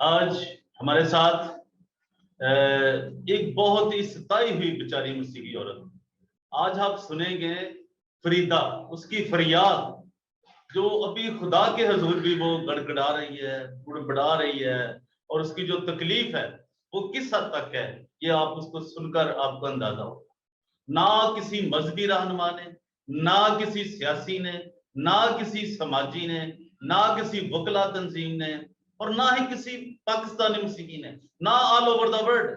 आज हमारे साथ एक बहुत ही सताई हुई बेचारी मसीही औरत। आज आप सुनेंगे फरीदा, उसकी फरियाद जो अभी खुदा के हजूर भी वो गड़गड़ा रही है, बुड़बड़ा रही है, और उसकी जो तकलीफ है वो किस हद तक है, ये आप उसको सुनकर आपको अंदाजा हो। ना किसी मजहबी रहनुमा ने, ना किसी सियासी ने, ना किसी समाजी ने, ना किसी वकला तंजीम ने, और ना ही किसी पाकिस्तानी मसीही ने, ना ऑल ओवर द वर्ल्ड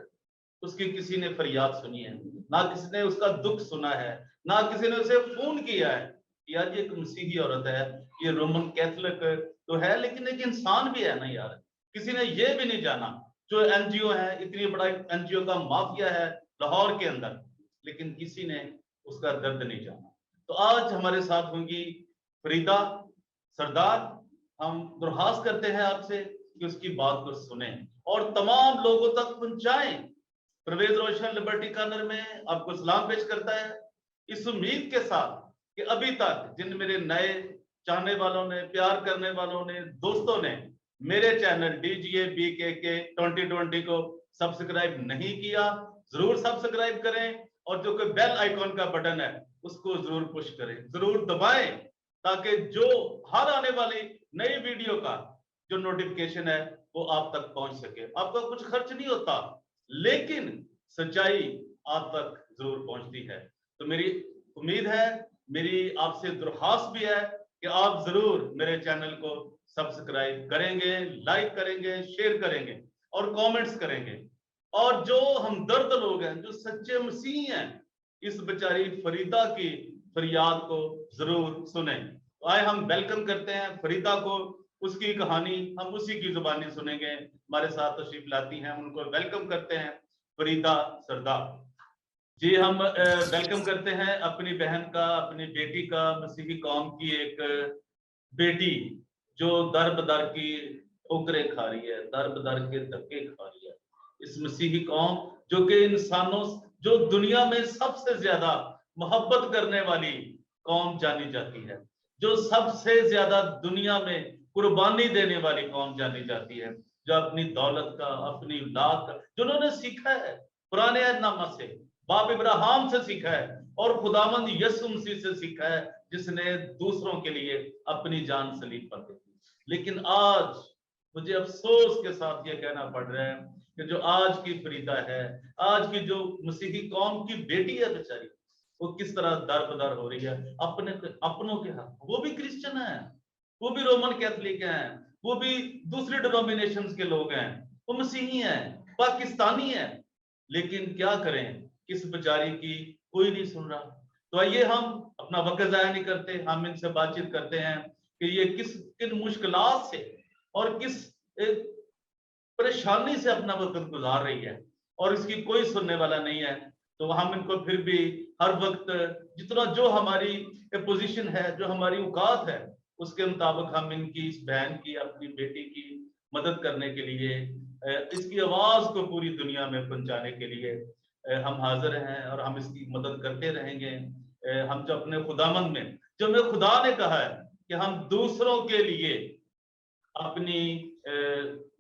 उसकी किसी ने फरियाद सुनी है, ना किसी ने उसका दुख सुना है, ना किसी ने उसे फोन किया है कि यार ये एक मसीही औरत है, ये रोमन कैथोलिक तो है लेकिन एक इंसान भी है ना यार। किसी ने ये भी नहीं जाना, जो एनजीओ है, इतनी बड़ा एनजीओ का माफिया है लाहौर के अंदर, लेकिन किसी ने उसका दर्द नहीं जाना। तो आज हमारे साथ होंगी फरीदा सरदार। हम दुर्हास करते हैं आपसे कि उसकी बात को सुने और तमाम लोगों तक पहुंचाएं। परवेज रोशन लिबर्टी कॉर्नर में आपको सलाम पेश करता है, इस उम्मीद के साथ कि अभी तक जिन मेरे नए चाहने वालों ने, प्यार करने वालों ने, दोस्तों ने मेरे चैनल डीजीए बीके 2020 को सब्सक्राइब नहीं किया, जरूर सब्सक्राइब करें, और जो कोई बेल आइकॉन का बटन है उसको जरूर पुश करें, जरूर दबाएं, ताकि जो हर आने वाली नई वीडियो का जो नोटिफिकेशन है वो आप तक पहुंच सके। आपका कुछ खर्च नहीं होता, लेकिन सच्चाई आप तक जरूर पहुंचती है। तो मेरी उम्मीद है, मेरी आपसे दुर्हास भी है कि आप जरूर मेरे चैनल को सब्सक्राइब करेंगे, लाइक करेंगे, शेयर करेंगे और कमेंट्स करेंगे। और जो हमदर्द लोग हैं, जो सच्चे मसीह हैं, इस बेचारी फरीदा की फरियाद को जरूर सुने। तो आए हम वेलकम करते हैं फरीदा को, उसकी कहानी हम उसी की जुबानी सुनेंगे। हमारे साथ तशरीफ लाती हैं, उनको वेलकम करते हैं फरीदा सरदार जी। हम वेलकम करते हैं अपनी बहन का, अपनी बेटी का, मसीही कौम की एक बेटी जो दर बदर की ठोकरें खा रही है, दर बदर के धक्के खा रही है। इस मसीही कौम जो कि इंसानों, जो दुनिया में सबसे ज्यादा मोहब्बत करने वाली कौम जानी जाती है, जो सबसे ज्यादा दुनिया में कुर्बानी देने वाली कौम जानी जाती है, जो अपनी दौलत का, अपनी औलाद का, जिन्होंने सीखा है पुराने अहदनामा से, बाप इब्राहिम से सीखा है और खुदावंद यीशु मसीह से सीखा है, जिसने दूसरों के लिए अपनी जान सलीब पर दी। लेकिन आज मुझे अफसोस के साथ ये कहना पड़ रहा है कि जो आज की फरीदा है, आज की जो मसीही कौम की बेटी है बेचारी, वो किस तरह दरबदर हो रही है अपनों के हाथ। वो भी क्रिश्चियन है, वो भी रोमन कैथोलिक हैं, वो भी दूसरे डिनोमिनेशंस के लोग हैं, वो मसीही हैं, पाकिस्तानी हैं, लेकिन क्या करें, किस बेचारी की कोई नहीं सुन रहा। तो आइए हम अपना वक्त जाया नहीं करते, हम इनसे बातचीत करते हैं कि ये किन मुश्किलात से और किस परेशानी से अपना वक्त गुजार रही है, और इसकी कोई सुनने वाला नहीं है। तो हम इनको फिर भी हर वक्त जितना जो हमारी पोजीशन है, जो हमारी औकात है, उसके मुताबिक हम इनकी, इस बहन की, अपनी बेटी की मदद करने के लिए, इसकी आवाज को पूरी दुनिया में पहुंचाने के लिए हम हाजिर हैं, और हम इसकी मदद करते रहेंगे। हम जो अपने खुदामंद में, जो हमें खुदा ने कहा है कि हम दूसरों के लिए अपनी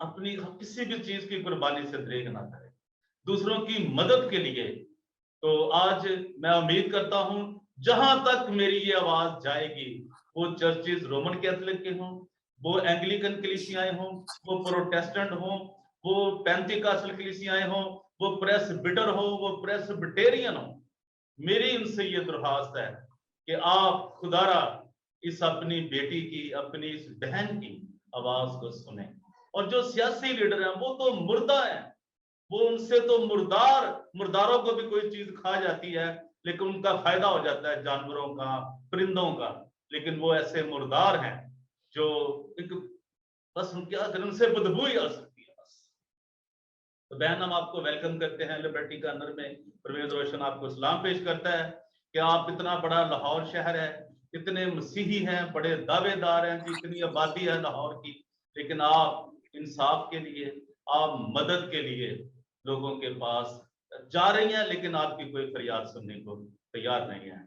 अपनी किसी भी चीज की कुर्बानी से दरेग ना करें, दूसरों की मदद के लिए। तो आज मैं उम्मीद करता हूं जहां तक मेरी ये आवाज जाएगी, वो चर्चेज रोमन कैथोलिक के हों, वो एंग्लिकन कलीसियाएं हों, वो प्रोटेस्टेंट हों, वो पेंतिकास्टल कलीसियाएं हों, वो प्रेसबिटर हो, वो प्रेसबिटेरियन हो, मेरी इनसे ये दरख्वास्त है कि आप खुदारा इस अपनी बेटी की, अपनी इस बहन की आवाज को सुने। और जो सियासी लीडर हैं वो तो मुर्दा हैं, वो उनसे तो मुर्दारों को भी कोई चीज खा जाती है, लेकिन उनका फायदा हो जाता है जानवरों का, परिंदों का। लेकिन वो ऐसे मुर्दार हैं जो एक, बस हम क्या करें, उनसे बदबू ही आ सकती है बस। तो बहन, हम आपको वेलकम करते हैं लिबर्टी कॉर्नर में। परवेज रोशन आपको सलाम पेश करता है कि आप, इतना बड़ा लाहौर शहर है, इतने मसीही हैं, बड़े दावेदार हैं कि इतनी आबादी है लाहौर की, लेकिन आप इंसाफ के लिए, आप मदद के लिए लोगों के पास जा रही हैं, लेकिन आपकी कोई फरियाद सुनने को तैयार नहीं है।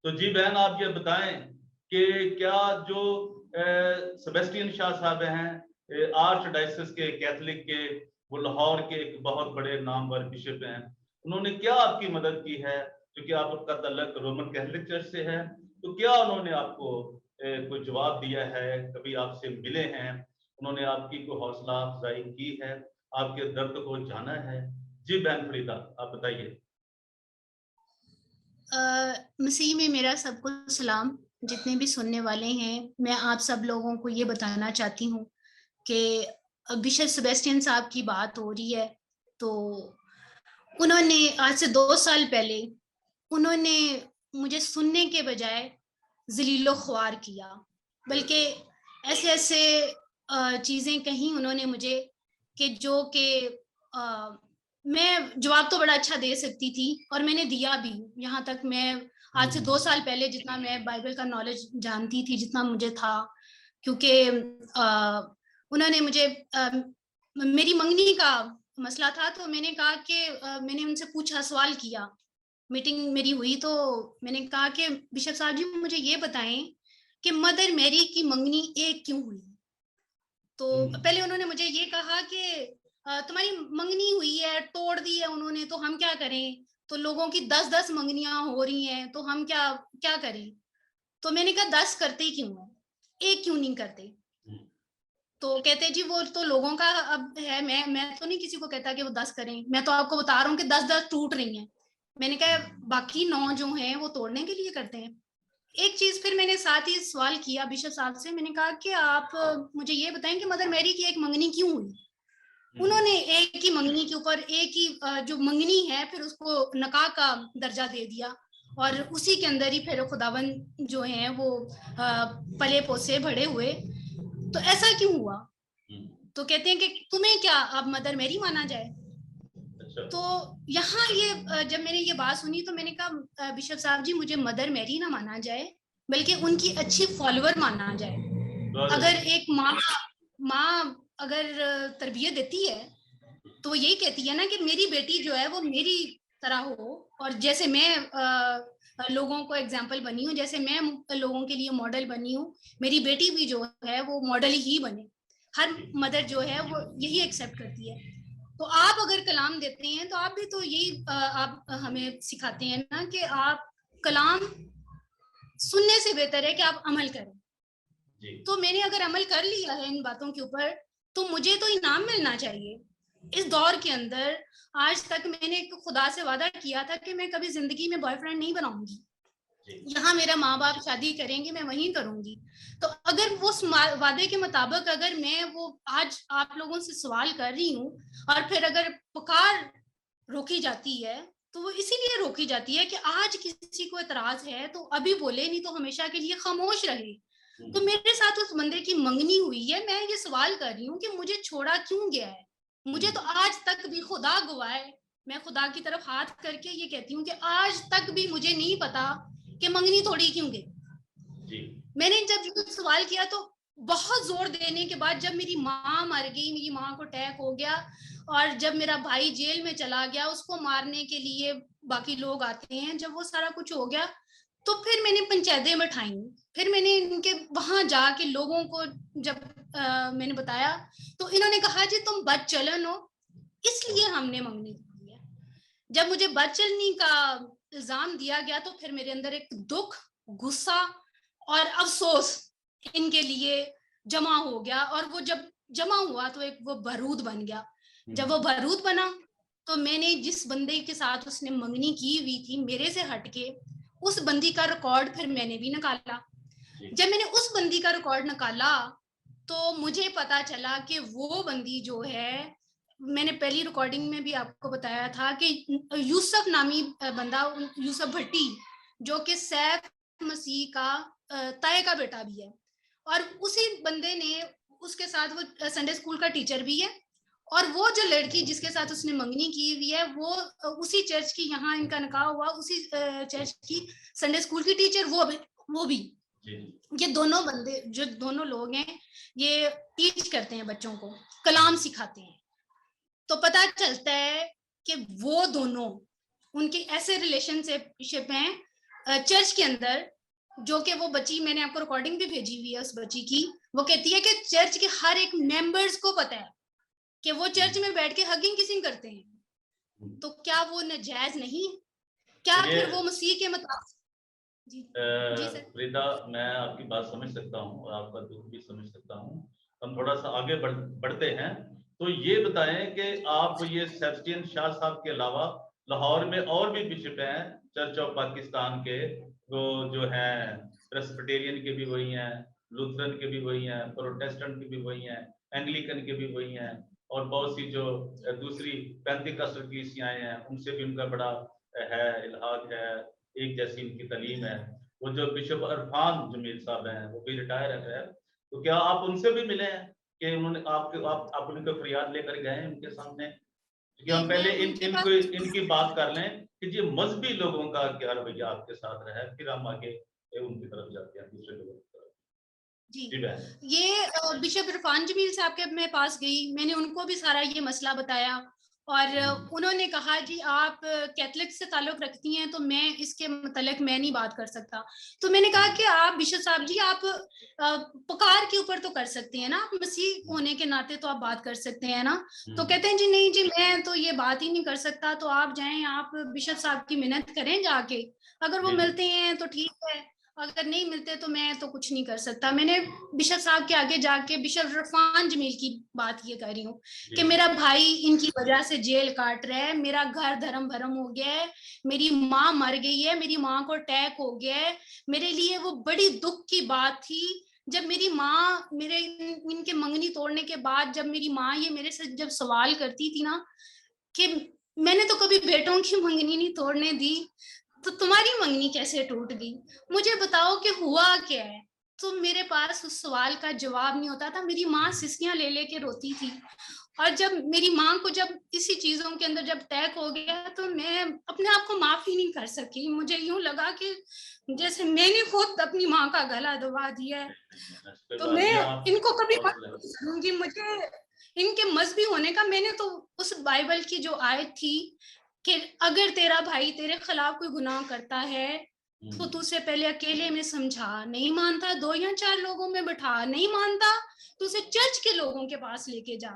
तो जी बहन, आप ये बताएं कि क्या जो सेबेस्टियन शाह साहब हैं, आर्च डायसिस के कैथोलिक के, वो लाहौर के एक बहुत बड़े नामवर बिशप हैं। उन्होंने क्या आपकी मदद की है, क्योंकि आपका तल्लक रोमन कैथोलिक चर्च से है, तो क्या उन्होंने आपको कोई जवाब दिया है, कभी आपसे मिले हैं, उन्होंने आपकी कोई हौसला अफजाई की है, आपके दर्द को जाना है? जी बहन फरीदा, आप बताइए। मसीह में मेरा सबको सलाम। जितने भी सुनने वाले हैं, मैं आप सब लोगों को ये बताना चाहती हूँ कि बिशप सेबेस्टियन साहब की बात हो रही है। तो उन्होंने आज से 2 साल पहले उन्होंने मुझे सुनने के बजाय जलीलो ख्वार किया, बल्कि ऐसे ऐसे चीजें कही उन्होंने मुझे कि जो कि मैं जवाब तो बड़ा अच्छा दे सकती थी, और मैंने दिया भी। यहाँ तक मैं आज से 2 साल पहले जितना मैं बाइबल का नॉलेज जानती थी, जितना मुझे था, क्योंकि उन्होंने मुझे मेरी मंगनी का मसला था, तो मैंने कहा कि मैंने उनसे पूछा, सवाल किया, मीटिंग मेरी हुई तो मैंने कहा कि बिशप साहब जी मुझे ये बताएं कि मदर मैरी की मंगनी एक क्यों हुई। तो पहले उन्होंने मुझे ये कहा कि तुम्हारी मंगनी हुई है, तोड़ दी है उन्होंने, तो हम क्या करें, तो लोगों की 10-10 मंगनियां हो रही हैं, तो हम क्या क्या करें। तो मैंने कहा 10 करते ही क्यों है, एक क्यों नहीं करते। तो कहते जी वो तो लोगों का अब है, मैं तो नहीं किसी को कहता कि वो 10 करें, मैं तो आपको बता रहा हूँ कि 10-10 टूट रही हैं। मैंने कहा बाकी 9 जो हैं वो तोड़ने के लिए करते हैं। एक चीज फिर मैंने साथ ही सवाल किया बिशप साहब से, मैंने कहा कि आप मुझे ये बताएं कि मदर मैरी की एक मंगनी क्यों हुई। उन्होंने एक ही मंगनी के ऊपर एक ही जो मंगनी है फिर उसको नकाह का दर्जा दे दिया, और उसी के अंदर ही फिर खुदावन जो है वो पले पोसे बड़े हुए। तो ऐसा क्यों हुआ। तो कहते हैं कि तुम्हें क्या अब मदर मैरी माना जाए। तो यहाँ ये जब मैंने ये बात सुनी तो मैंने कहा बिशप साहब जी मुझे मदर मैरी ना माना जाए, बल्कि उनकी अच्छी फॉलोअर माना जाए। अगर एक माँ अगर तरबियत देती है तो वो यही कहती है ना कि मेरी बेटी जो है वो मेरी तरह हो, और जैसे मैं लोगों को एग्जाम्पल बनी हूँ, जैसे मैं लोगों के लिए मॉडल बनी हूँ, मेरी बेटी भी जो है वो मॉडल ही बने। हर मदर जो है वो यही एक्सेप्ट करती है। तो आप अगर कलाम देते हैं तो आप भी तो यही आप हमें सिखाते हैं ना कि आप कलाम सुनने से बेहतर है कि आप अमल करें। तो मैंने अगर अमल कर लिया है इन बातों के ऊपर तो मुझे तो इनाम मिलना चाहिए। इस दौर के अंदर आज तक मैंने खुदा से वादा किया था कि मैं कभी जिंदगी में बॉयफ्रेंड नहीं बनाऊंगी, यहाँ मेरा माँ बाप शादी करेंगे मैं वहीं करूंगी। तो अगर वो वादे के मुताबिक अगर मैं वो आज आप लोगों से सवाल कर रही हूँ और फिर अगर पुकार रोकी जाती है तो वो इसीलिए रोकी जाती है कि आज किसी को एतराज है तो अभी बोले, नहीं तो हमेशा के लिए खामोश रहे। तो मेरे साथ उस बंदे की मंगनी हुई है, मैं ये सवाल कर रही हूँ कि मुझे छोड़ा क्यों गया है। मुझे तो आज तक भी खुदा गवाह है, मैं खुदा की तरफ हाथ करके ये कहती हूँ कि आज तक भी मुझे नहीं पता कि मंगनी तोड़ी क्यों गई। मैंने जब सवाल किया तो बहुत जोर देने के बाद जब मेरी माँ मर गई, मेरी माँ को अटैक हो गया, और जब मेरा भाई जेल में चला गया, उसको मारने के लिए बाकी लोग आते हैं, जब वो सारा कुछ हो गया तो फिर मैंने पंचायतें बैठाई। फिर मैंने इनके वहां जाके लोगों को जब मैंने बताया तो इन्होंने कहा जी तुम बदचलन हो इसलिए हमने मंगनी की है। जब मुझे बदचलनी का इल्जाम दिया गया तो फिर मेरे अंदर एक दुख, गुस्सा और अफसोस इनके लिए जमा हो गया, और वो जब जमा हुआ तो एक वो बारूद बन गया। जब वो बारूद बना तो मैंने जिस बंदे के साथ उसने मंगनी की हुई थी मेरे से हटके उस बंदी का रिकॉर्ड फिर मैंने भी निकाला। जब मैंने उस बंदी का रिकॉर्ड निकाला तो मुझे पता चला कि वो बंदी जो है, मैंने पहली रिकॉर्डिंग में भी आपको बताया था कि यूसुफ नामी बंदा, यूसुफ भट्टी, जो कि सैफ मसीह का ताए का बेटा भी है, और उसी बंदे ने उसके साथ वो संडे स्कूल का टीचर भी है, और वो जो लड़की जिसके साथ उसने मंगनी की हुई है वो उसी चर्च की, यहाँ इनका निकाह हुआ उसी चर्च की संडे स्कूल की टीचर, वो भी ये दोनों बंदे जो दोनों लोग हैं ये टीच करते हैं बच्चों को, कलाम सिखाते हैं। तो पता चलता है कि वो दोनों उनके ऐसे रिलेशनशिप हैं चर्च के अंदर जो कि वो बच्ची, मैंने आपको रिकॉर्डिंग भी भेजी हुई है उस बच्ची की, वो कहती है कि चर्च के हर एक मेंबर्स को पता है कि वो चर्च में बैठ के हगिंग किसिंग करते हैं, तो क्या वो नाजायज नहीं है? क्या फिर वो मसीह के मुताबिक? जी जी सर। फरीदा, मैं आपकी बात समझ सकता हूँ और आपका दुख भी समझ सकता हूँ। हम थोड़ा सा आगे बढ़ते हैं। तो ये बताएं कि आप ये सेबस्टियन शाह साहब के अलावा लाहौर में और भी बिशप हैं चर्च ऑफ पाकिस्तान के, वो जो हैं प्रेस्बिटेरियन के भी वही हैं, लूथरन के भी वही हैं, प्रोटेस्टेंट के भी वही हैं, एंग्लिकन के भी वही हैं, और बहुत सी जो दूसरी पेंतिकॉस्टल कलीसियाएं हैं उनसे भी उनका बड़ा है इल्हाक है, एक जैसी उनकी तालीम है। वो जो बिशप इरफान जमील साहब हैं वो भी रिटायर है, तो क्या आप उनसे भी मिले हैं कि उन्होंने आप उनका फरियाद लेकर गए हैं उनके सामने? क्योंकि हम पहले इनकी बात कर लें कि ये मजहबी लोगों का क्या रवैया आपके साथ रहा है, फिर हम आगे उनकी तरफ जाते हैं, दूसरे लोगों की तरफ। जी, जी बहन। ये बिशप इरफान जमील साहब के मैं पास गई, मैंने उनको भी सारा ये मसला बताया, और उन्होंने कहा जी आप कैथलिक से ताल्लुक रखती हैं तो मैं इसके मतलब मैं नहीं बात कर सकता। तो मैंने कहा कि आप बिशप साहब जी आप पुकार के ऊपर तो कर सकते हैं ना, आप मसीह होने के नाते तो आप बात कर सकते हैं ना। तो कहते हैं जी नहीं जी मैं तो ये बात ही नहीं कर सकता, तो आप जाएं, आप बिशप साहब की मिन्नत करें जाके, अगर वो मिलते हैं तो ठीक है, अगर नहीं मिलते तो मैं तो कुछ नहीं कर सकता। मैंने बिशप साहब के आगे जाके बिशप इरफान जमील की बात ये कर रही हूँ कि मेरा भाई इनकी वजह से जेल काट रहा है, मेरा घर धर्म भरम हो गया है, मेरी माँ मर गई है, मेरी माँ को अटैक हो गया है। मेरे लिए वो बड़ी दुख की बात थी जब मेरी माँ मेरे इनके मंगनी तोड़ने के बाद, जब मेरी माँ ये मेरे से जब सवाल करती थी ना कि मैंने तो कभी बेटों की मंगनी नहीं तोड़ने दी, तो तुम्हारी मंगनी कैसे टूट गई, मुझे बताओ कि हुआ क्या है। तो मेरे पास उस सवाल का जवाब नहीं होता था, मेरी माँ सिसकियां ले लेके रोती थी। और जब मेरी माँ को जब इसी चीजों के अंदर जब अटैक हो गया तो मैं अपने आप को माफी नहीं कर सकी, मुझे यूं लगा कि जैसे मैंने खुद अपनी माँ का गला दबा दिया है। तो मैं इनको कभी करूंगी, मुझे इनके मजहबी होने का, मैंने तो उस बाइबल की जो आयत थी कि अगर तेरा भाई तेरे खिलाफ कोई गुनाह करता है तो तू उसे पहले अकेले में समझा, नहीं मानता 2 या 4 लोगों में बैठा, नहीं मानता तो उसे चर्च के लोगों के पास लेके जा,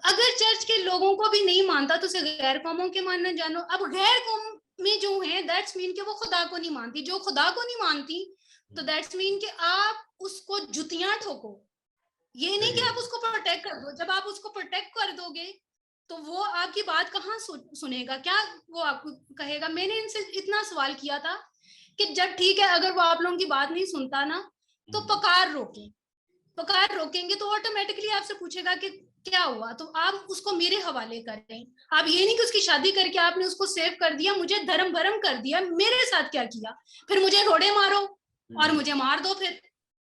अगर चर्च के लोगों को भी नहीं मानता तो उसे गैर कौमों के मानना जानो। अब गैर कौम में जो है दैट्स मीन कि वो खुदा को नहीं मानती, जो खुदा को नहीं मानती तो दैट्स मीन कि आप उसको जुतियां ठोको, ये नहीं कि आप उसको प्रोटेक्ट कर दो। जब आप उसको प्रोटेक्ट कर दोगे तो वो आपकी बात कहाँ सुनेगा, क्या वो आपको कहेगा। मैंने इनसे इतना सवाल किया था कि जब ठीक है अगर वो आप लोगों की बात नहीं सुनता ना तो पुकार रोके, पुकार रोकेंगे तो ऑटोमेटिकली आपसे पूछेगा कि क्या हुआ, तो आप उसको मेरे हवाले करें। आप ये नहीं कि उसकी शादी करके आपने उसको सेव कर दिया, मुझे धर्म भरम कर दिया, मेरे साथ क्या किया, फिर मुझे रोड़े मारो और मुझे मार दो। फिर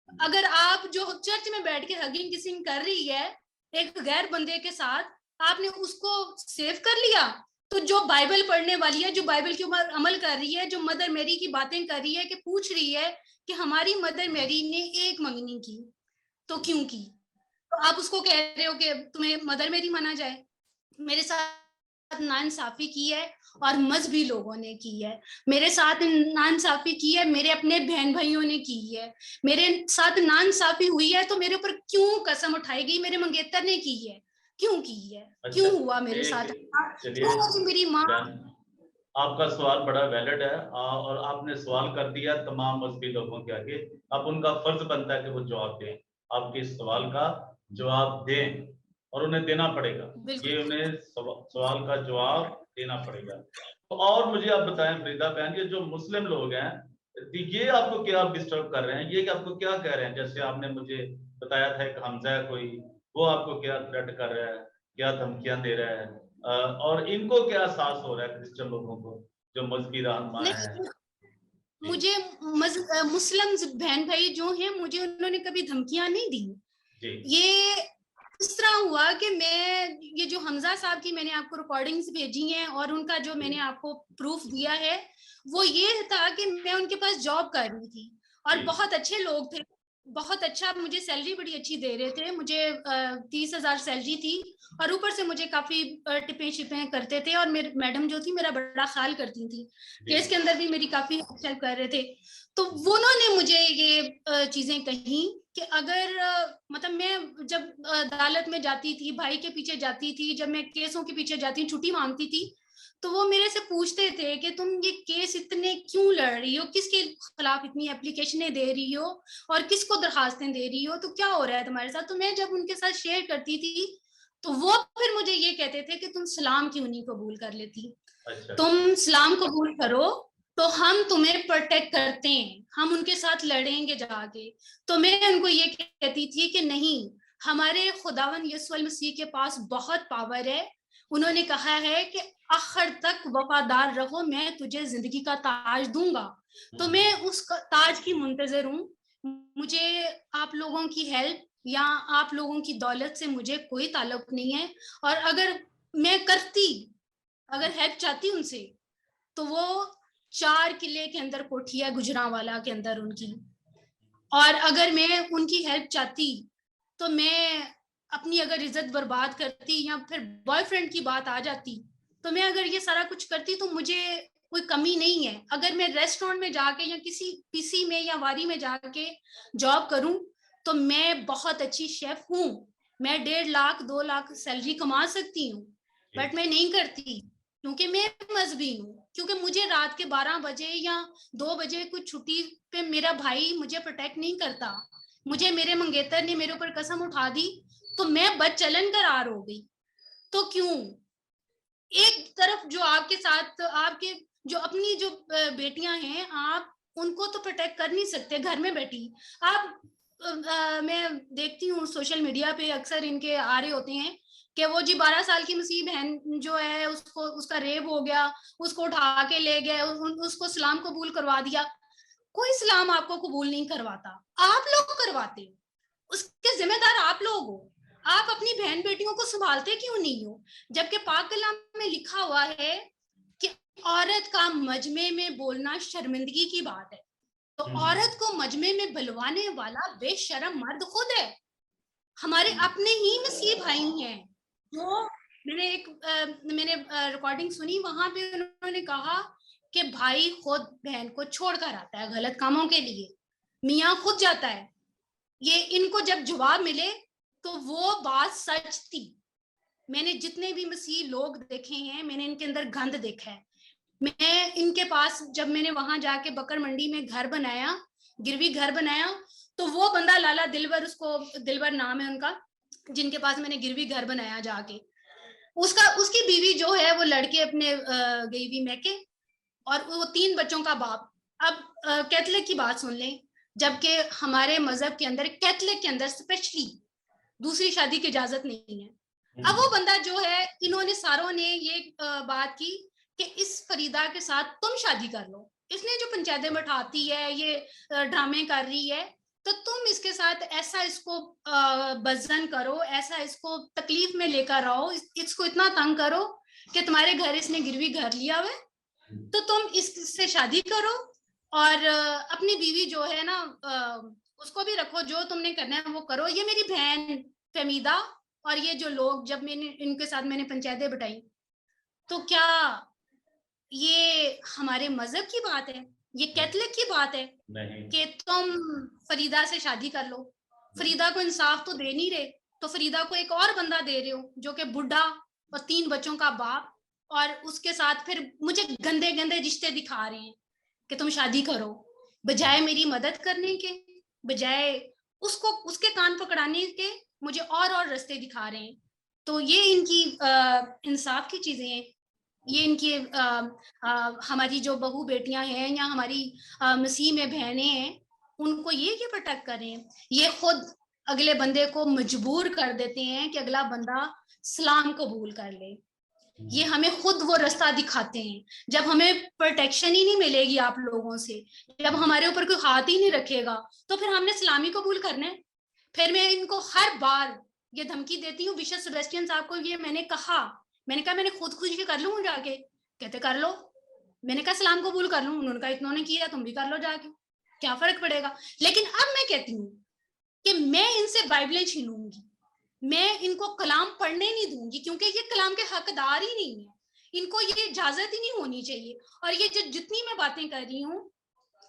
अगर आप जो चर्च में बैठ के हगिंग किसिंग कर रही है एक गैर बंदे के साथ, आपने उसको सेव कर लिया, तो जो बाइबल पढ़ने वाली है, जो बाइबल के ऊपर अमल कर रही है, जो मदर मैरी की बातें कर रही है, कि पूछ रही है कि हमारी मदर मैरी ने एक मंगनी की तो क्यों की, तो आप उसको कह रहे हो कि तुम्हें मदर मैरी माना जाए। मेरे साथ नाइंसाफी की है और मजहबी लोगों ने की है, मेरे साथ नाइंसाफी की है, मेरे अपने बहन भाइयों ने की है, मेरे साथ नाइंसाफी हुई है तो मेरे ऊपर क्यों कसम उठाई गई, मेरे मंगेतर ने की है, क्यों की है, क्यों हुआ मेरे साथ, क्यों मेरी माँ। आपका सवाल बड़ा वैलिड है और आपने सवाल कर दिया तमाम मजहबी लोगों के आगे, अब उनका फर्ज बनता है कि वो जवाब दें, आपके इस सवाल का जवाब दें और उन्हें देना पड़ेगा, ये उन्हें सवाल का जवाब देना पड़ेगा। तो और मुझे आप बताएं फरीदा बहन, ये जो मुस्लिम लोग हैं ये आपको क्या डिस्टर्ब कर रहे हैं, ये आपको क्या कह रहे हैं? जैसे आपने मुझे बताया था एक हमजा है कोई, वो आपको क्या थ्रेट कर रहा है, क्या धमकियां दे रहा है, और इनको क्या एहसास हो रहा है क्रिश्चियन लोगों को जो मजहबी रहनुमा है? मुझे मुस्लिम बहन भाई जो हैं मुझे उन्होंने कभी धमकियां नहीं दी। ये इस तरह हुआ कि मैं ये जो हमजा साहब की मैंने आपको रिकॉर्डिंग्स भेजी हैं और उनका जो मैंने आपको प्रूफ दिया है वो ये था कि मैं उनके पास जॉब कर रही थी और बहुत अच्छे लोग थे, बहुत अच्छा, मुझे सैलरी बड़ी अच्छी दे रहे थे, मुझे 30,000 सैलरी थी, और ऊपर से मुझे काफी टिपें शिपें करते थे, और मेरे मैडम जो थी मेरा बड़ा ख्याल करती थी, केस के अंदर भी मेरी काफी हेल्प कर रहे थे। तो वो उन्होंने मुझे ये चीजें कही कि अगर मतलब मैं जब अदालत में जाती थी, भाई के पीछे जाती थी, जब मैं केसों के पीछे जाती छुट्टी मांगती थी, तो वो मेरे से पूछते थे कि तुम ये केस इतने क्यों लड़ रही हो, किसके खिलाफ इतनी एप्लीकेशनें दे रही हो, और किसको दरखास्तें दे रही हो, तो क्या हो रहा है तुम्हारे साथ। तो मैं जब उनके साथ शेयर करती थी, तो वो फिर मुझे ये कहते थे कि तुम सलाम क्यों नहीं कबूल कर लेती, अच्छा। तुम सलाम कबूल करो तो हम तुम्हें प्रोटेक्ट करते हैं, हम उनके साथ लड़ेंगे जाके। तो मैं उनको ये कहती थी कि नहीं, हमारे खुदावन यीशु मसीह के पास बहुत पावर है, उन्होंने कहा है कि आखिर तक वफादार रहो, मैं तुझे जिंदगी का ताज दूंगा। तो मैं उस ताज की मुंतजर हूँ। मुझे आप लोगों की हेल्प या आप लोगों की दौलत से मुझे कोई ताल्लुक नहीं है, और अगर मैं करती, अगर हेल्प चाहती उनसे, तो वो 4 किले के अंदर कोठी है गुजरांवाला के अंदर उनकी, और अगर मैं उनकी हेल्प चाहती तो मैं अपनी अगर इज्जत बर्बाद करती, या फिर बॉयफ्रेंड की बात आ जाती, तो मैं अगर ये सारा कुछ करती तो मुझे कोई कमी नहीं है। अगर मैं रेस्टोरेंट में जाके या किसी पीसी में या वारी में जाके जॉब करूं, तो मैं बहुत अच्छी शेफ हूँ, मैं 1.5 लाख 2 लाख सैलरी कमा सकती हूँ, बट मैं नहीं करती, क्योंकि मैं मजहबी हूँ, क्योंकि मुझे रात के 12 बजे या 2 बजे कुछ छुट्टी पे मेरा भाई मुझे प्रोटेक्ट नहीं करता, मुझे मेरे मंगेतर ने मेरे ऊपर कसम उठा दी, तो मैं बदचलन करार हो गई। तो क्यों एक तरफ जो आपके साथ आपके जो अपनी जो बेटियां हैं, आप उनको तो प्रोटेक्ट कर नहीं सकते घर में बैठी। आप मैं देखती हूँ सोशल मीडिया पे अक्सर इनके आ रहे होते हैं कि वो जी 12 साल की मसीह बहन जो है उसको उसका रेप हो गया, उसको उठा के ले गए, उसको सलाम कबूल करवा दिया। कोई सलाम आपको कबूल नहीं करवाता, आप लोग करवाते हो, उसके जिम्मेदार आप लोग हो। आप अपनी बहन बेटियों को संभालते क्यों नहीं हो, जबकि पाक कलाम में लिखा हुआ है कि औरत का मजमे में बोलना शर्मिंदगी की बात है। तो औरत को मजमे में बुलवाने वाला बेशरम मर्द खुद है। हमारे अपने ही मसीह भाई हैं जो, मैंने रिकॉर्डिंग सुनी, वहां पे उन्होंने कहा कि भाई खुद बहन को छोड़कर आता है गलत कामों के लिए, मियाँ खुद जाता है। ये इनको जब जवाब मिले तो वो बात सच थी। मैंने जितने भी मसीह लोग देखे हैं, मैंने इनके अंदर गंद देखा है। मैं इनके पास जब मैंने वहां जाके बकर मंडी में घर बनाया, गिरवी घर बनाया, तो वो बंदा लाला दिलवर, उसको दिलवर नाम है उनका, जिनके पास मैंने गिरवी घर बनाया जाके, उसका उसकी बीवी जो है वो लड़के अपने गई हुई मैके, और वो 3 बच्चों का बाप। अब कैथलिक की बात सुन लें, जबकि हमारे मजहब के अंदर, कैथलिक के अंदर स्पेशली दूसरी शादी की इजाजत नहीं है। अब वो बंदा जो है, इन्होंने सारों ने ये बात की कि इस फरीदा के साथ तुम शादी कर लो, इसने जो पंचायतें बैठाती है, ये ड्रामे कर रही है, तो तुम इसके साथ ऐसा इसको बजन करो, ऐसा इसको तकलीफ में लेकर आओ, इसको इतना तंग करो कि तुम्हारे घर इसने गिरवी घर लिया हुआ, तो तुम इससे शादी करो, और अपनी बीवी जो है ना उसको भी रखो, जो तुमने करना है वो करो। ये मेरी बहन फमीदा और ये जो लोग, जब मैंने इनके साथ मैंने पंचायतें बिठाई, तो क्या ये हमारे मजहब की बात है, ये कैथलिक की बात है कि तुम फरीदा से शादी कर लो? फरीदा को इंसाफ तो दे नहीं रहे, तो फरीदा को एक और बंदा दे रहे हो जो कि बुढ़ा और 3 बच्चों का बाप, और उसके साथ फिर मुझे गंदे गंदे रिश्ते दिखा रहे हैं कि तुम शादी करो, बजाय मेरी मदद करने के, बजाय उसको उसके कान पकड़ाने के, मुझे और रास्ते दिखा रहे हैं। तो ये इनकी इंसाफ की चीजें हैं, ये इनकी हमारी जो बहू बेटियां हैं या हमारी मसीह में बहनें हैं, उनको ये प्रोटेक्ट करें। ये खुद अगले बंदे को मजबूर कर देते हैं कि अगला बंदा सलाम कबूल कर ले। ये हमें खुद वो रास्ता दिखाते हैं। जब हमें प्रोटेक्शन ही नहीं मिलेगी आप लोगों से, जब हमारे ऊपर कोई हाथ ही नहीं रखेगा, तो फिर हमने सलामी कबूल करना है। फिर मैं इनको हर बार ये धमकी देती हूँ, बिशप सेबेस्टियन साहब को ये मैंने कहा मैंने खुद खुशी कर लूँ जाके, कहते कर लो। मैंने कहा सलाम कबूल कर लूँ, उन्होंने कहा इतनों ने किया तुम भी कर लो जाके, क्या फर्क पड़ेगा। लेकिन अब मैं कहती हूँ कि मैं इनसे बाइबलें छीनूंगी, मैं इनको कलाम पढ़ने नहीं दूंगी, क्योंकि ये कलाम के हकदार ही नहीं है, इनको ये इजाजत ही नहीं होनी चाहिए। और ये जो जितनी मैं बातें कर रही हूँ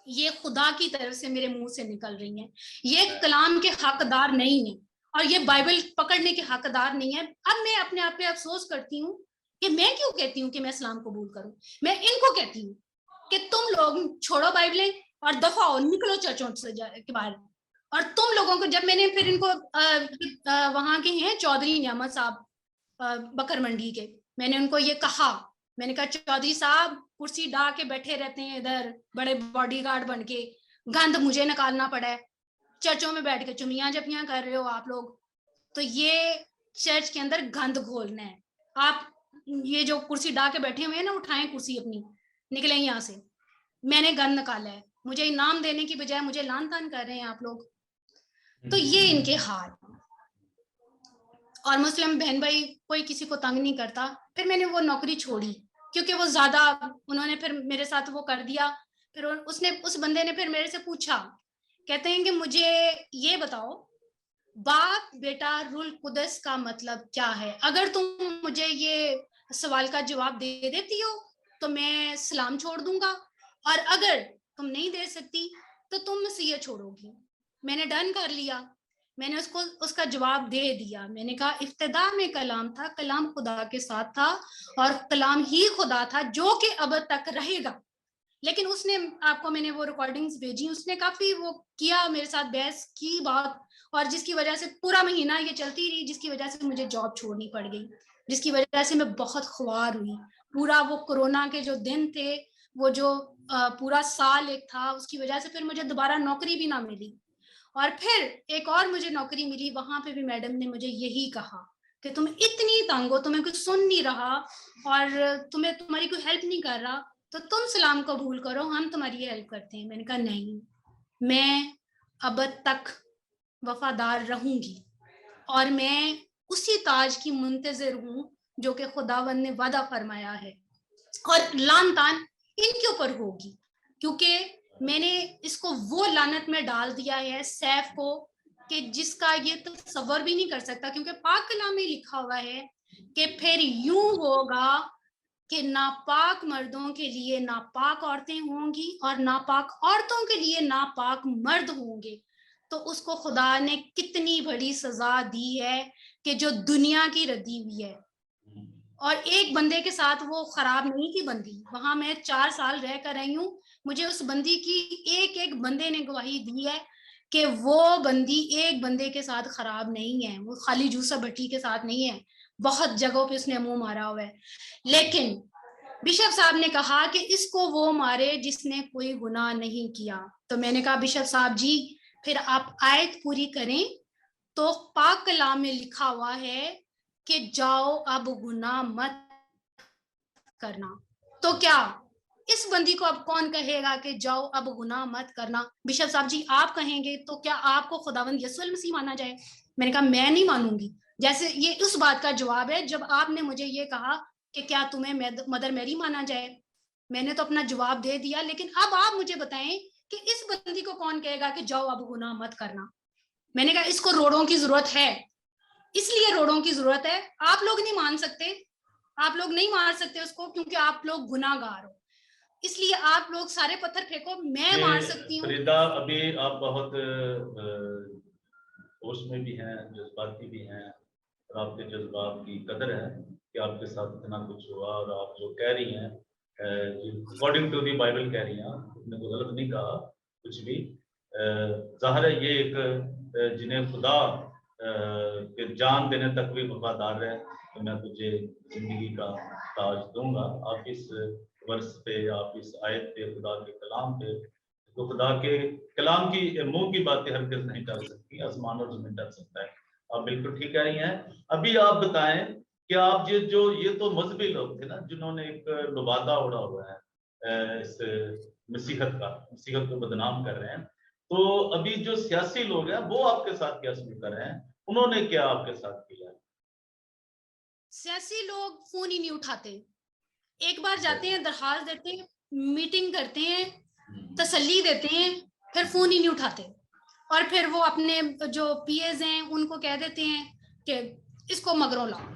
ये खुदा की तरफ से मेरे मुंह से निकल रही हैं, ये कलाम के हकदार नहीं है और ये बाइबल पकड़ने के हकदार नहीं है। अब मैं अपने आप पे अफसोस करती हूँ कि मैं क्यों कहती हूँ कि मैं इस्लाम कबूल करूं। मैं इनको कहती हूँ कि तुम लोग छोड़ो बाइबलें और दफा हो, निकलो चर्चों से के बाहर। और तुम लोगों को, जब मैंने फिर इनको वहां के हैं चौधरी नियामत साहब बकर मंडी के, मैंने उनको ये कहा, मैंने कहा चौधरी साहब कुर्सी डा के बैठे रहते हैं इधर बड़े बॉडीगार्ड बन के, गंद मुझे निकालना पड़ा है, चर्चों में बैठ के चुनियां जपियां कर रहे हो आप लोग, तो ये चर्च के अंदर गंद घोलना है। आप ये जो कुर्सी डा के बैठे हुए हैं ना, उठाएं कुर्सी अपनी, निकले यहाँ से। मैंने गंद निकाला है, मुझे इनाम देने की बजाय मुझे लान तान कर रहे हैं आप लोग। तो ये इनके हाल। और मुस्लिम बहन भाई कोई किसी को तंग नहीं करता। फिर मैंने वो नौकरी छोड़ी क्योंकि वो ज्यादा, उन्होंने फिर मेरे साथ वो कर दिया। फिर उस बंदे ने फिर मेरे से पूछा, कहते हैं कि मुझे ये बताओ बाप बेटा रूल कुदस का मतलब क्या है। अगर तुम मुझे ये सवाल का जवाब दे देती हो तो मैं सलाम छोड़ दूंगा, और अगर तुम नहीं दे सकती तो तुम मसीह छोड़ोगी। मैंने डन कर लिया, मैंने उसको उसका जवाब दे दिया। मैंने कहा इब्तिदा में कलाम था, कलाम खुदा के साथ था और कलाम ही खुदा था जो कि अब तक रहेगा। लेकिन उसने, आपको मैंने वो रिकॉर्डिंग्स भेजी, उसने काफी वो किया मेरे साथ, बहस की बात, और जिसकी वजह से पूरा महीना ये चलती रही, जिसकी वजह से मुझे जॉब छोड़नी पड़ गई, जिसकी वजह से मैं बहुत ख्वार हुई। पूरा वो कोरोना के जो दिन थे, वो जो पूरा साल एक था, उसकी वजह से फिर मुझे दोबारा नौकरी भी ना मिली। और फिर एक और मुझे नौकरी मिली, वहां पे भी मैडम ने मुझे यही कहा कि तुम इतनी तंग हो, तुम्हें कुछ सुन नहीं रहा और तुम्हारी कोई हेल्प नहीं कर रहा, तो तुम सलाम कबूल करो, हम तुम्हारी हेल्प करते हैं। मैंने कहा नहीं, मैं अब तक वफादार रहूंगी और मैं उसी ताज की मुंतजर हूं जो कि खुदावंद ने वादा फरमाया है, और लान तान इनके ऊपर होगी, क्योंकि मैंने इसको वो लानत में डाल दिया है सैफ को कि जिसका ये तसव्वुर भी नहीं कर सकता। क्योंकि पाक कलाम में लिखा हुआ है कि फिर यूं होगा कि नापाक मर्दों के लिए नापाक औरतें होंगी और नापाक औरतों के लिए नापाक मर्द होंगे। तो उसको खुदा ने कितनी बड़ी सजा दी है कि जो दुनिया की रद्दी हुई है। और एक बंदे के साथ वो खराब नहीं थी बंदी, वहां मैं 4 साल रह कर रही हूँ, मुझे उस बंदी की एक एक बंदे ने गवाही दी है कि वो बंदी एक बंदे के साथ खराब नहीं है, वो खाली जूसा भट्टी के साथ नहीं है, बहुत जगहों पे उसने मुंह मारा हुआ है। लेकिन बिशप साहब ने कहा कि इसको वो मारे जिसने कोई गुनाह नहीं किया। तो मैंने कहा बिशप साहब जी फिर आप आयत पूरी करें, तो पाक कलाम में लिखा हुआ है कि जाओ अब गुनाह मत करना। तो क्या इस बंदी को अब कौन कहेगा कि जाओ अब गुनाह मत करना? बिशप साहब जी आप कहेंगे तो क्या आपको खुदावंद यीशु मसीह माना जाए? मैंने कहा मैं नहीं मानूंगी। जैसे ये उस बात का जवाब है जब आपने मुझे ये कहा कि क्या तुम्हें मदर मैरी माना जाए। मैंने तो अपना जवाब दे दिया, लेकिन अब आप मुझे बताएं कि इस बंदी को कौन कहेगा कि जाओ अब गुनाह मत करना। मैंने कहा इसको रोड़ों की जरूरत है, इसलिए रोड़ों की जरूरत है। आप लोग नहीं मान सकते, आप लोग नहीं मार सकते उसको क्योंकि आप लोग गुनाहगार हो, इसलिए आप लोग सारे पत्थर फेंको, मैं मार सकती हूँ। फरीदा अभी आप बहुत होश में भी हैं, जज्बाती भी हैं, और आपके जज्बात की कदर है कि आपके साथ इतना कुछ हुआ। और आप जो कह रही हैं अकॉर्डिंग टू दी बाइबल कह रही हैं, आपने तो गलत नहीं कहा कुछ भी। जाहिर है ये एक जिन्हें खुदा के जान देने तक भी वफादार है, तो मैं तुझे जिंदगी का ताज दूंगा। आप इस वर्ष पे, आप इस आयत पे, खुदा के कलाम पे, तो खुदा के कलाम की मुंह की बातें हरगिज़ नहीं टल सकती, आसमान और जमीन टल सकता है। आप बिल्कुल ठीक कह रही हैं। अभी आप बताएं कि आप ये तो मजहबी लोग थे ना जिन्होंने एक लुबादा उड़ा हुआ है इस मसीहत को बदनाम कर रहे हैं। तो अभी जो सियासी लोग हैं वो आपके साथ क्या सलूक कर रहे हैं, उन्होंने क्या आपके साथ किया? सियासी लोग फोन ही नहीं उठाते, एक बार जाते हैं दरखास्त देते हैं, मीटिंग करते हैं, तसल्ली देते हैं, फिर फोन ही नहीं उठाते। और फिर वो अपने जो पीएज हैं उनको कह देते हैं कि इसको मगरों लाओ,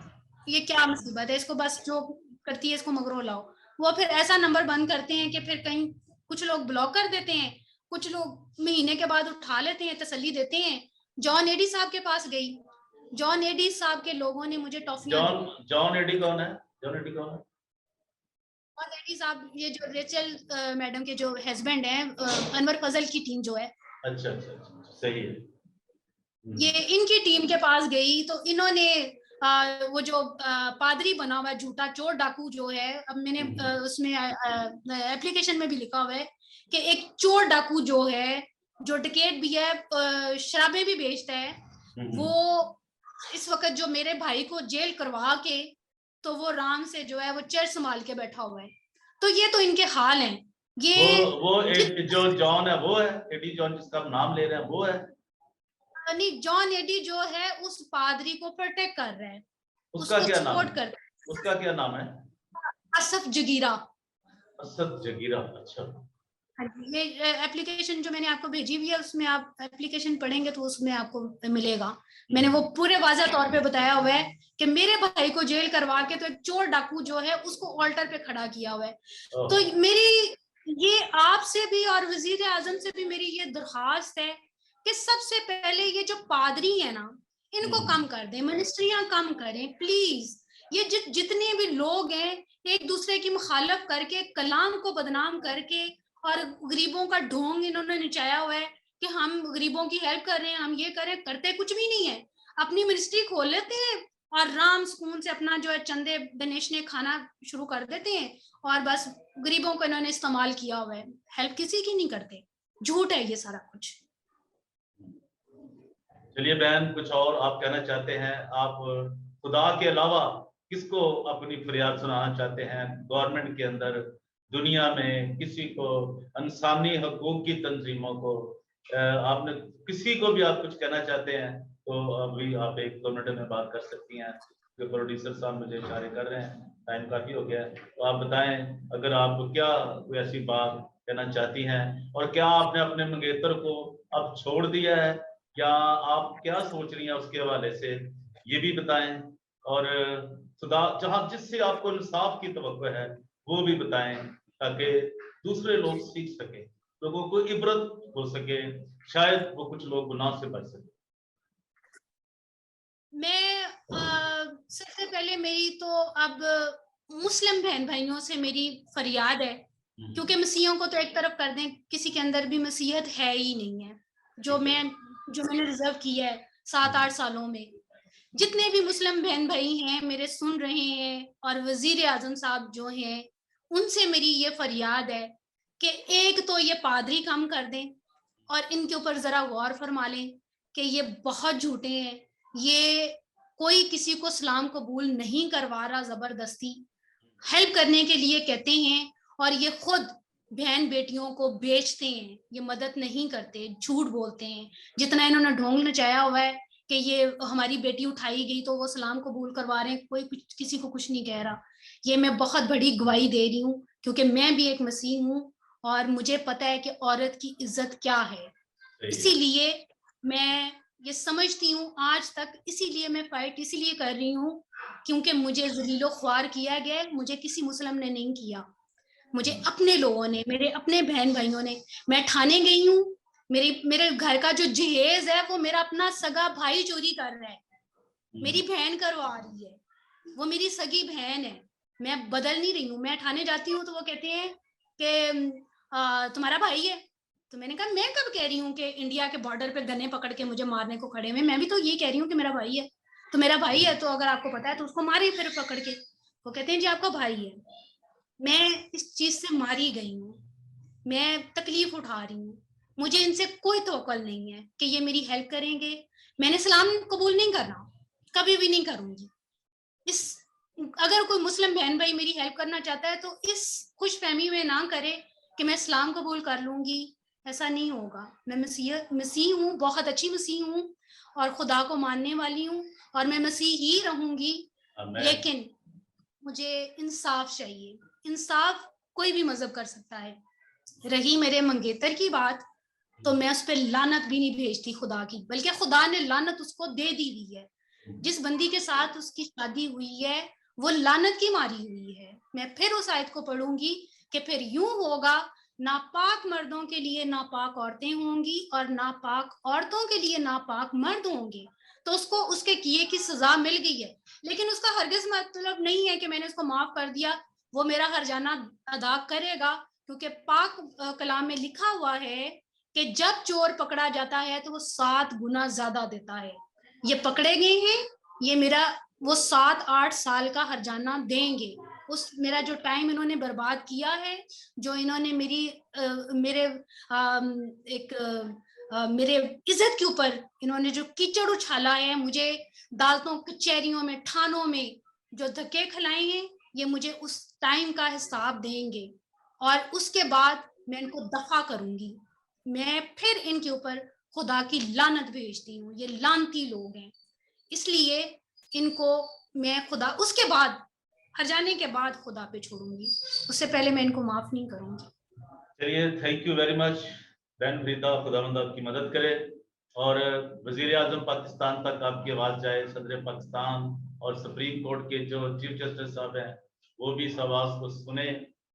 ये क्या मुसीबत है, इसको बस जो करती है इसको मगरों लाओ। वो फिर ऐसा नंबर बंद करते हैं कि फिर कहीं कुछ लोग ब्लॉक कर देते हैं, कुछ लोग महीने के बाद उठा लेते हैं, तसल्ली देते हैं। जॉन एडी साहब के पास गई, जॉन एडी साहब के लोगों ने मुझे टॉफियां दी। जॉन एडी कौन है? जॉन एडी कौन है? जॉन एडी साहब ये जो रेचल मैडम के जो हस्बैंड हैं, अनवर फजल की टीम जो है। अच्छा अच्छा अच्छा, सही है। ये इनकी टीम के पास गई तो इन्होंने वो जो पादरी बना हुआ है झूठा चोर डाकू जो है, अब मैंने उसमें एप्लीकेशन में भी लिखा हुआ है कि एक चोर डाकू जो है, जो डकैत भी है, शराबें भी बेचता है, वो इस वक्त जो मेरे भाई को जेल करवा के तो वो राम से जो है वो चर्च संभाल के बैठा हुआ है। तो ये तो इनके हाल हैं। ये जो जॉन है वो है एडी जॉन जिसका आप नाम ले रहे हैं वो है? नहीं, जॉन एडी जो है उस पादरी को प्रोटेक्ट कर रहा है, उसका क्या नाम है? कर उसका क्या नाम है? असफ जगीरा। असद जगीरा, अच्छा। ये एप्लीकेशन जो मैंने आपको भेजी हुई है उसमें आप एप्लीकेशन पढ़ेंगे तो उसमें आपको मिलेगा। मैंने वो पूरे वाज़ह तौर पे बताया हुआ है कि मेरे भाई को जेल करवा के तो एक चोर डाकू जो है उसको ऑल्टर पे खड़ा किया हुआ है। तो मेरी ये आपसे भी और वजीर आजम से भी मेरी ये दरखास्त है कि सबसे पहले ये जो पादरी है ना, इनको कम कर दें, मिनिस्ट्रियां कम करें प्लीज। ये जितने भी लोग हैं एक दूसरे की मुखालफ करके, कलाम को बदनाम करके और गरीबों का ढोंग इन्होंने नचाया हुआ है कि हम गरीबों की हेल्प कर रहे हैं, हम ये करें, करते कुछ भी नहीं है। अपनी मिनिस्ट्री खोल लेते हैं और राम सुकून से अपना जो है चंदे बेनेशने खाना शुरू कर देते हैं और बस गरीबों को इन्होंने इस्तेमाल किया हुआ है, हेल्प किसी की नहीं करते। झूठ है ये सारा कुछ। चलिए बहन, कुछ और आप कहना चाहते हैं? आप खुदा के अलावा किसको अपनी फरियाद सुनाना चाहते हैं? गवर्नमेंट के अंदर, दुनिया में किसी को, इंसानी हकूक की तंजीमों को, आपने किसी को भी आप कुछ कहना चाहते हैं तो अभी आप 1-2 मिनट में बात कर सकती हैं। जो प्रोड्यूसर साहब मुझे इशारे कर रहे हैं, टाइम काफी हो गया है, तो आप बताएं अगर आप क्या कोई ऐसी बात कहना चाहती हैं, और क्या आपने अपने मंगेतर को अब छोड़ दिया है, क्या आप क्या सोच रही हैं उसके हवाले से, ये भी बताएं। और खुदा जहां जिससे आपको इंसाफ की तवक्को है वो भी बताएं, ताकि दूसरे लोग सीख सके, लोगों को इबरत हो सके, शायद वो कुछ लोग गुनाह से बच सके। मैं सबसे पहले मेरी तो अब मुस्लिम बहन भाइयों से मेरी फरियाद है, क्योंकि मसीहों को तो एक तरफ कर दें, किसी के अंदर भी मसीहत है ही नहीं है। जो मैंने रिजर्व किया है 7-8 सालों में, जितने भी मुस्लिम बहन भाई हैं मेरे सुन रहे हैं और वजीर आजम साहब जो हैं उनसे मेरी ये फरियाद है कि एक तो ये पादरी कम कर दें और इनके ऊपर जरा गौर फरमा लें कि ये बहुत झूठे हैं। ये कोई किसी को सलाम कबूल नहीं करवा रहा, जबरदस्ती हेल्प करने के लिए कहते हैं और ये खुद बहन बेटियों को बेचते हैं, ये मदद नहीं करते, झूठ बोलते हैं। जितना इन्होंने ढोंग नचाया हुआ है कि ये हमारी बेटी उठाई गई तो वो सलाम कबूल करवा रहे हैं, कोई कुछ किसी को कुछ नहीं कह रहा। ये मैं बहुत बड़ी गवाही दे रही हूँ क्योंकि मैं भी एक मसीह हूँ और मुझे पता है कि औरत की इज्जत क्या है। इसीलिए मैं ये समझती हूँ आज तक, इसीलिए मैं फाइट इसीलिए कर रही हूँ क्योंकि मुझे जलीलो ख्वार किया गया, मुझे किसी मुस्लिम ने नहीं किया, मुझे अपने लोगों ने, मेरे अपने बहन भाइयों ने। मैं ठाणे गई हूँ, मेरे घर का जो जहेज है वो मेरा अपना सगा भाई चोरी कर रहा है, मेरी बहन करवा रही है, वो मेरी सगी बहन है, मैं बदल नहीं रही हूँ। मैं ठाणे जाती हूँ तो वो कहते हैं कि तुम्हारा भाई है, तो मैंने कहा मैं कब कह रही हूँ कि इंडिया के बॉर्डर पे गन्ने पकड़ के मुझे मारने को खड़े हुए, मैं भी तो ये कह रही हूँ कि मेरा भाई है। तो मेरा भाई है तो अगर आपको पता है तो उसको मारिए फिर पकड़ के। वो कहते हैं जी आपका भाई है। मैं इस चीज से मारी गई हूँ, मैं तकलीफ उठा रही हूँ, मुझे इनसे कोई तवक्कुल नहीं है कि ये मेरी हेल्प करेंगे। मैंने सलाम कबूल नहीं करना, कभी भी नहीं करूंगी। इस अगर कोई मुस्लिम बहन भाई मेरी हेल्प करना चाहता है तो इस खुशफहमी में ना करे कि मैं इस्लाम कबूल कर लूंगी, ऐसा नहीं होगा। मैं मसीह हूँ, बहुत अच्छी मसीह हूँ और खुदा को मानने वाली हूँ और मैं मसीह ही रहूंगी, लेकिन मुझे इंसाफ चाहिए। इंसाफ कोई भी मजहब कर सकता है। रही मेरे मंगेतर की बात, तो मैं उस पर लानत भी नहीं भेजती खुदा की, बल्कि खुदा ने लानत उसको दे दी हुई है। जिस बंदी के साथ उसकी शादी हुई है वो लानत की मारी हुई है। मैं फिर उस आयत को पढ़ूंगी कि फिर यूं होगा, नापाक मर्दों के लिए नापाक औरतें होंगी और नापाक औरतों के लिए नापाक मर्द होंगे। तो उसको उसके किए की सजा मिल गई है, लेकिन उसका हरगिज मतलब नहीं है कि मैंने उसको माफ कर दिया, वो मेरा हर्जाना अदा करेगा। क्योंकि पाक कलाम में लिखा हुआ है कि जब चोर पकड़ा जाता है तो वो 7 गुना ज्यादा देता है। ये पकड़े गए हैं, ये मेरा वो 7-8 साल का हर्जाना देंगे। उस मेरा जो टाइम इन्होंने बर्बाद किया है, जो इन्होंने मेरे इज्जत के ऊपर इन्होंने जो कीचड़ उछाला है, मुझे अदालतों कचहरियों में थानों में जो धक्के खिलाए हैं, ये मुझे उस टाइम का हिसाब देंगे और उसके बाद मैं इनको दफा करूंगी। मैं फिर इनके ऊपर खुदा की लानत भेजती हूँ। ये लानती लोग हैं, इसलिए इनको मैं खुदा उसके बाद हरजाने के बाद खुदा पे छोड़ूंगी, उससे पहले मैं इनको माफ नहीं करूंगी। चलिए, थैंक यू वेरी मच बहन फरीदा, खुदावंद आपकी मदद करे और वजीर आजम पाकिस्तान तक आपकी आवाज जाए, सदर पाकिस्तान और सुप्रीम कोर्ट के जो चीफ जस्टिस साहब हैं वो भी इस आवाज को सुने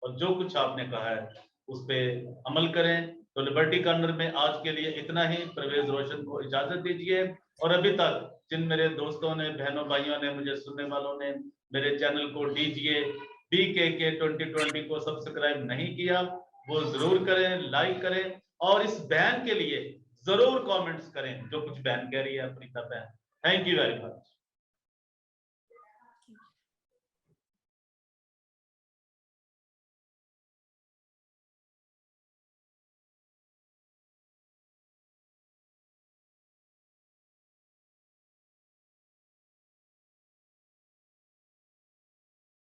और जो कुछ आपने कहा है उस पर अमल करें। तो लिबर्टी कॉर्नर में आज के लिए इतना ही। परवेज रोशन को इजाजत दीजिए। और अभी तक जिन मेरे दोस्तों ने, बहनों भाइयों ने, मुझे सुनने वालों ने मेरे चैनल को डीजीए BKK 2020 को सब्सक्राइब नहीं किया, वो जरूर करें, लाइक करें और इस बहन के लिए जरूर कमेंट्स करें जो कुछ बहन कह रही है, अपनी बहन। Thank you very much.